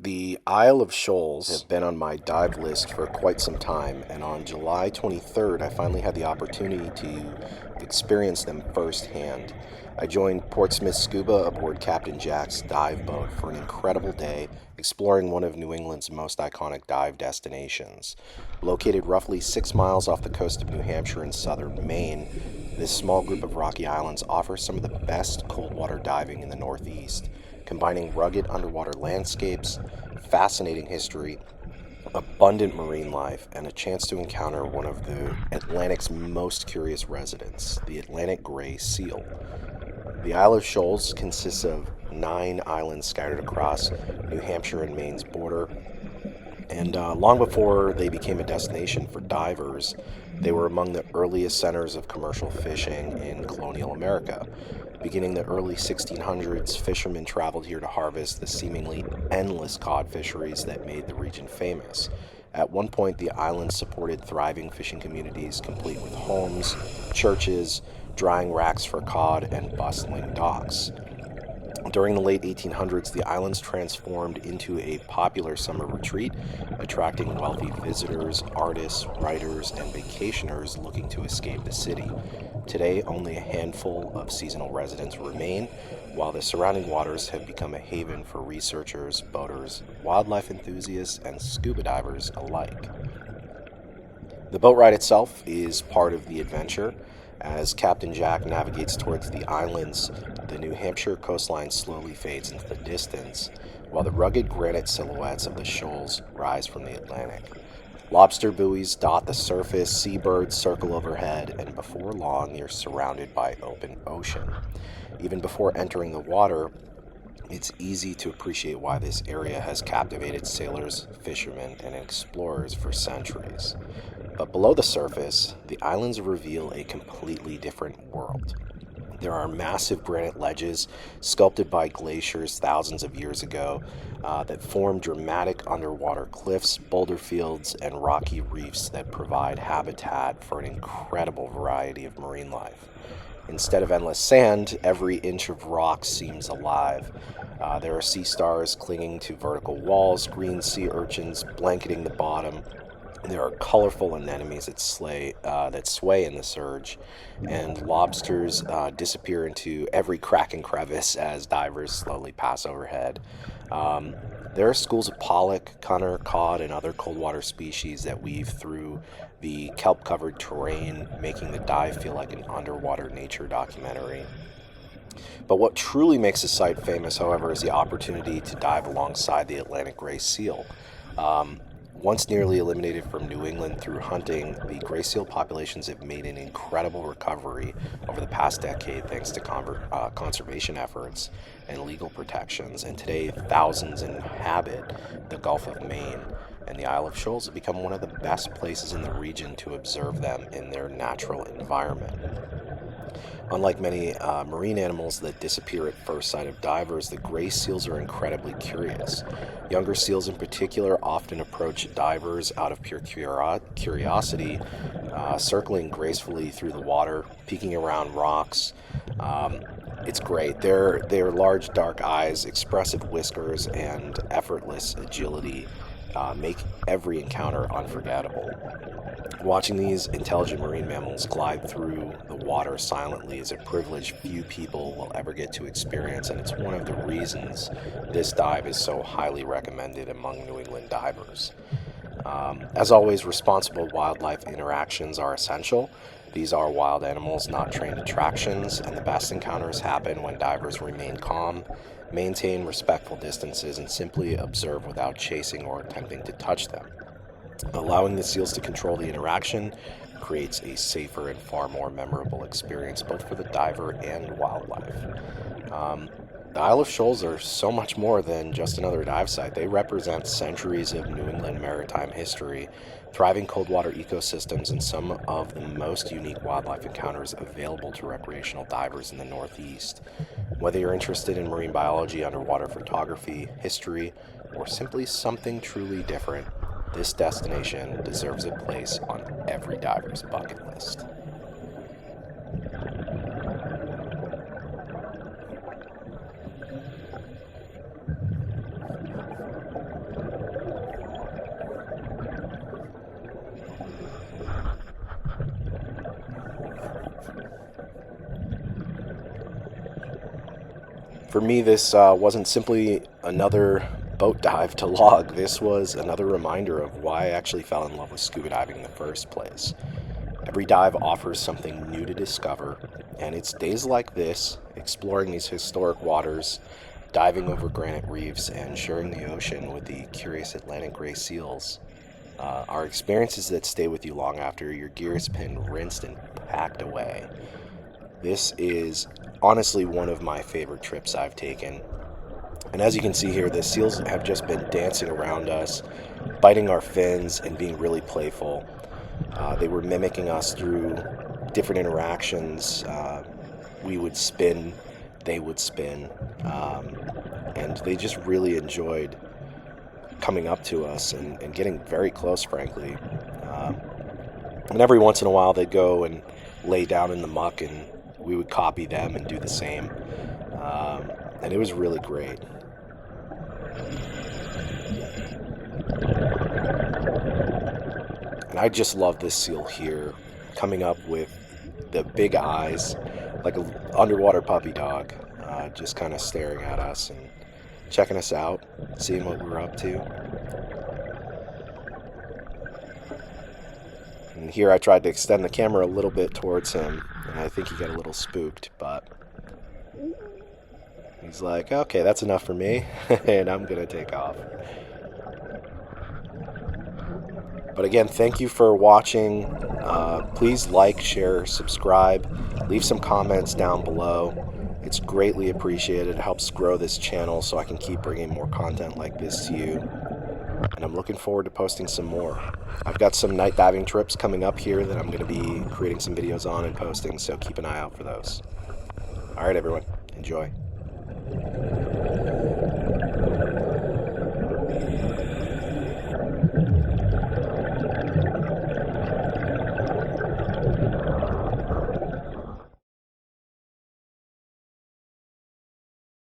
The Isle of Shoals have been on my dive list for quite some time, and on July 23rd, I finally had the opportunity to experience them firsthand. I joined Portsmouth Scuba aboard Captain Jack's dive boat for an incredible day exploring one of New England's most iconic dive destinations. Located roughly 6 miles off the coast of New Hampshire in southern Maine, this small group of rocky islands offers some of the best cold water diving in the Northeast, combining rugged underwater landscapes, fascinating history, abundant marine life, and a chance to encounter one of the Atlantic's most curious residents, the Atlantic gray seal. The Isle of Shoals consists of 9 islands scattered across New Hampshire and Maine's border, and long before they became a destination for divers, they were among the earliest centers of commercial fishing in colonial America. Beginning the early 1600s, fishermen traveled here to harvest the seemingly endless cod fisheries that made the region famous. At one point, the islands supported thriving fishing communities complete with homes, churches, drying racks for cod, and bustling docks. During the late 1800s, the islands transformed into a popular summer retreat, attracting wealthy visitors, artists, writers, and vacationers looking to escape the city. Today, only a handful of seasonal residents remain, while the surrounding waters have become a haven for researchers, boaters, wildlife enthusiasts, and scuba divers alike. The boat ride itself is part of the adventure. As Captain Jack navigates towards the islands, the New Hampshire coastline slowly fades into the distance, while the rugged granite silhouettes of the shoals rise from the Atlantic. Lobster buoys dot the surface, seabirds circle overhead, and before long you're surrounded by open ocean. Even before entering the water, it's easy to appreciate why this area has captivated sailors, fishermen, and explorers for centuries. But below the surface, the islands reveal a completely different world. There are massive granite ledges sculpted by glaciers thousands of years ago that form dramatic underwater cliffs, boulder fields, and rocky reefs that provide habitat for an incredible variety of marine life. Instead of endless sand, every inch of rock seems alive. There are sea stars clinging to vertical walls, green sea urchins blanketing the bottom. There are colorful anemones that sway in the surge, and lobsters disappear into every crack and crevice as divers slowly pass overhead. Um, there are schools of pollock, cunner, cod, and other cold water species that weave through the kelp covered terrain, making the dive feel like an underwater nature documentary. But what truly makes the site famous, however, is the opportunity to dive alongside the Atlantic gray seal. Um, Once nearly eliminated from New England through hunting, the gray seal populations have made an incredible recovery over the past decade thanks to conservation efforts and legal protections. And today, thousands inhabit the Gulf of Maine, and the Isle of Shoals have become one of the best places in the region to observe them in their natural environment. Unlike many marine animals that disappear at first sight of divers, the gray seals are incredibly curious. Younger seals, in particular, often approach divers out of pure curiosity, circling gracefully through the water, peeking around rocks. Um, it's great. Their large dark eyes, expressive whiskers, and effortless agility make every encounter unforgettable. Watching these intelligent marine mammals glide through the water silently is a privilege few people will ever get to experience, and it's one of the reasons this dive is so highly recommended among New England divers. As always, responsible wildlife interactions are essential. These are wild animals, not trained attractions, and the best encounters happen when divers remain calm, maintain respectful distances, and simply observe without chasing or attempting to touch them. Allowing the seals to control the interaction creates a safer and far more memorable experience both for the diver and wildlife. Um, the Isle of Shoals are so much more than just another dive site. They represent centuries of New England maritime history, thriving cold water ecosystems, and some of the most unique wildlife encounters available to recreational divers in the Northeast. Whether you're interested in marine biology, underwater photography, history, or simply something truly different, this destination deserves a place on every diver's bucket list. For me, this wasn't simply another boat dive to log. This was another reminder of why I actually fell in love with scuba diving in the first place. Every dive offers something new to discover, and it's days like this, exploring these historic waters, diving over granite reefs, and sharing the ocean with the curious Atlantic gray seals, are experiences that stay with you long after your gear has been rinsed and packed away. This is honestly one of my favorite trips I've taken. And as you can see here, the seals have just been dancing around us, biting our fins, and being really playful. They were mimicking us through different interactions. We would spin, they would spin, and they just really enjoyed coming up to us and getting very close, frankly. And every once in a while, they'd go and lay down in the muck, and we would copy them and do the same. And it was really great. And I just love this seal here, coming up with the big eyes, like an underwater puppy dog, just kind of staring at us and checking us out, seeing what we're up to. And here I tried to extend the camera a little bit towards him, and I think he got a little spooked, but he's like, okay, that's enough for me, and I'm going to take off. But again, thank you for watching. Please like, share, subscribe, leave some comments down below. It's greatly appreciated. It helps grow this channel so I can keep bringing more content like this to you. And I'm looking forward to posting some more. I've got some night diving trips coming up here that I'm going to be creating some videos on and posting, so keep an eye out for those. All right, everyone. Enjoy.